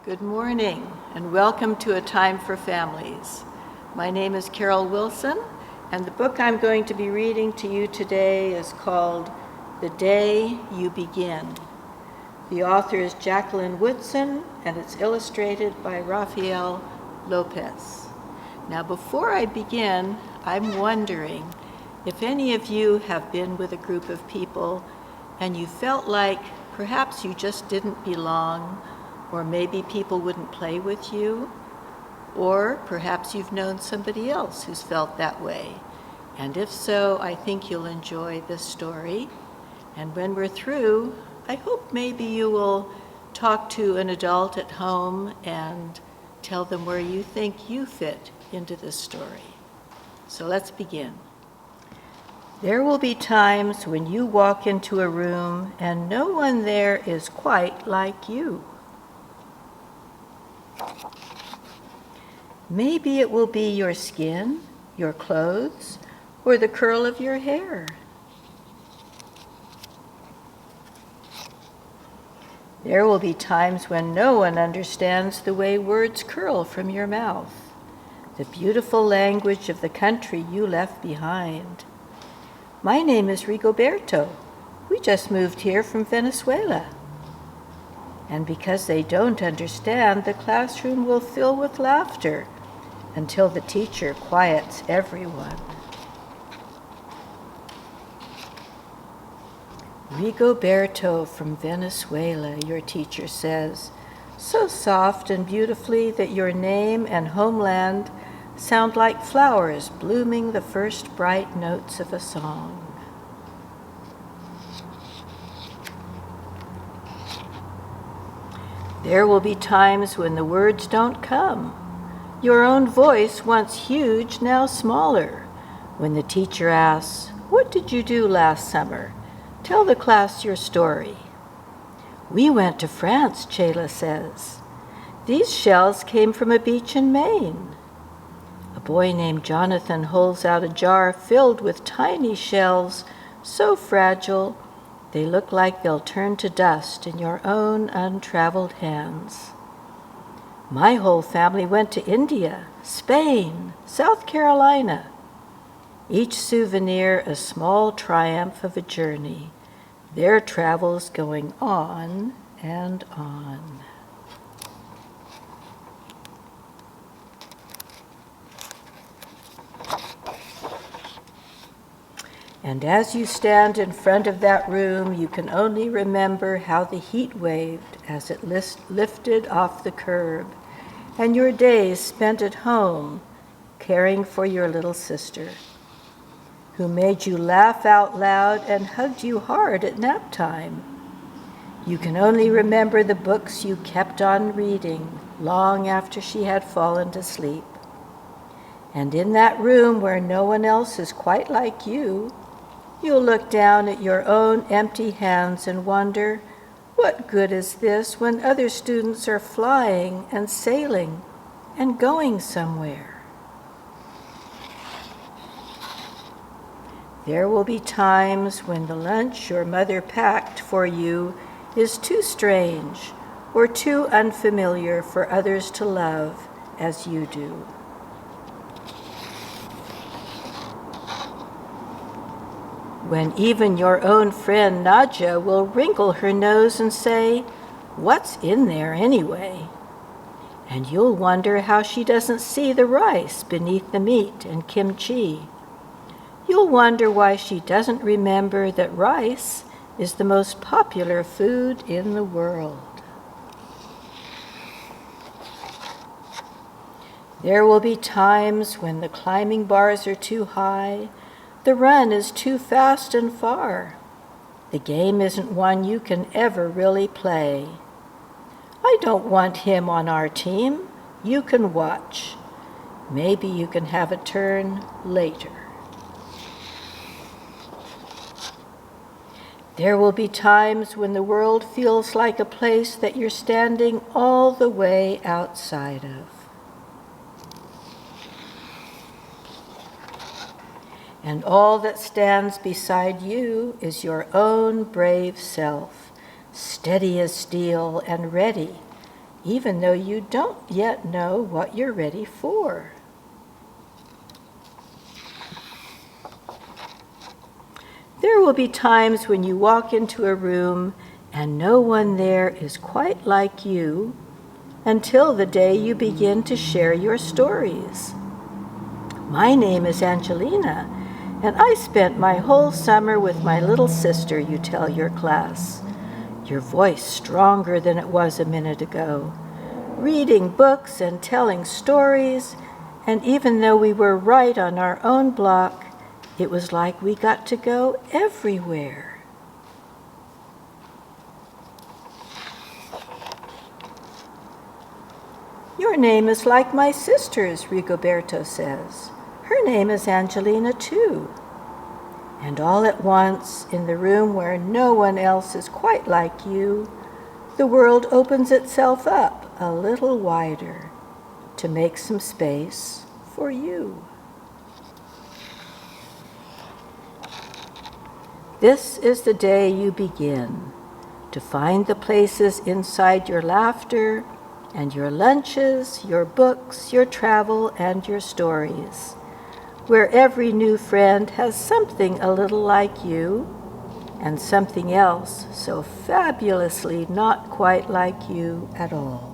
Good morning and welcome to A Time for Families. My name is Carol Wilson and the book I'm going to be reading to you today is called The Day You Begin. The author is Jacqueline Woodson and it's illustrated by Rafael Lopez. Now before I begin, I'm wondering if any of you have been with a group of people and you felt like perhaps you just didn't belong, or maybe people wouldn't play with you, or perhaps you've known somebody else who's felt that way. And if so, I think you'll enjoy this story. And when we're through, I hope maybe you will talk to an adult at home and tell them where you think you fit into this story. So let's begin. There will be times when you walk into a room and no one there is quite like you. Maybe it will be your skin, your clothes, or the curl of your hair. There will be times when no one understands the way words curl from your mouth, the beautiful language of the country you left behind. My name is Rigoberto. We just moved here from Venezuela. And because they don't understand, the classroom will fill with laughter until the teacher quiets everyone. Rigoberto from Venezuela, your teacher says, so soft and beautifully that your name and homeland sound like flowers blooming the first bright notes of a song. There will be times when the words don't come. Your own voice, once huge, now smaller. When the teacher asks, "What did you do last summer? Tell the class your story." "We went to France," Chayla says. "These shells came from a beach in Maine." A boy named Jonathan holds out a jar filled with tiny shells, so fragile they look like they'll turn to dust in your own untraveled hands. My whole family went to India, Spain, South Carolina. Each souvenir a small triumph of a journey, their travels going on and on. And as you stand in front of that room, you can only remember how the heat waved as it lifted off the curb, and your days spent at home caring for your little sister, who made you laugh out loud and hugged you hard at nap time. You can only remember the books you kept on reading long after she had fallen to sleep. And in that room where no one else is quite like you, you'll look down at your own empty hands and wonder, what good is this when other students are flying and sailing and going somewhere? There will be times when the lunch your mother packed for you is too strange or too unfamiliar for others to love as you do. When even your own friend Nadja will wrinkle her nose and say, "What's in there anyway?" And you'll wonder how she doesn't see the rice beneath the meat and kimchi. You'll wonder why she doesn't remember that rice is the most popular food in the world. There will be times when the climbing bars are too high, the run is too fast and far. The game isn't one you can ever really play. I don't want him on our team. You can watch. Maybe you can have a turn later. There will be times when the world feels like a place that you're standing all the way outside of. And all that stands beside you is your own brave self, steady as steel and ready even though you don't yet know what you're ready for. There will be times when you walk into a room and no one there is quite like you until the day you begin to share your stories. My name is Angelina, and I spent my whole summer with my little sister, you tell your class, your voice stronger than it was a minute ago, reading books and telling stories, and even though we were right on our own block, it was like we got to go everywhere. Your name is like my sister's, Rigoberto says. Her name is Angelina too. And all at once, in the room where no one else is quite like you, the world opens itself up a little wider to make some space for you. This is the day you begin to find the places inside your laughter and your lunches, your books, your travel, and your stories, where every new friend has something a little like you and something else so fabulously not quite like you at all.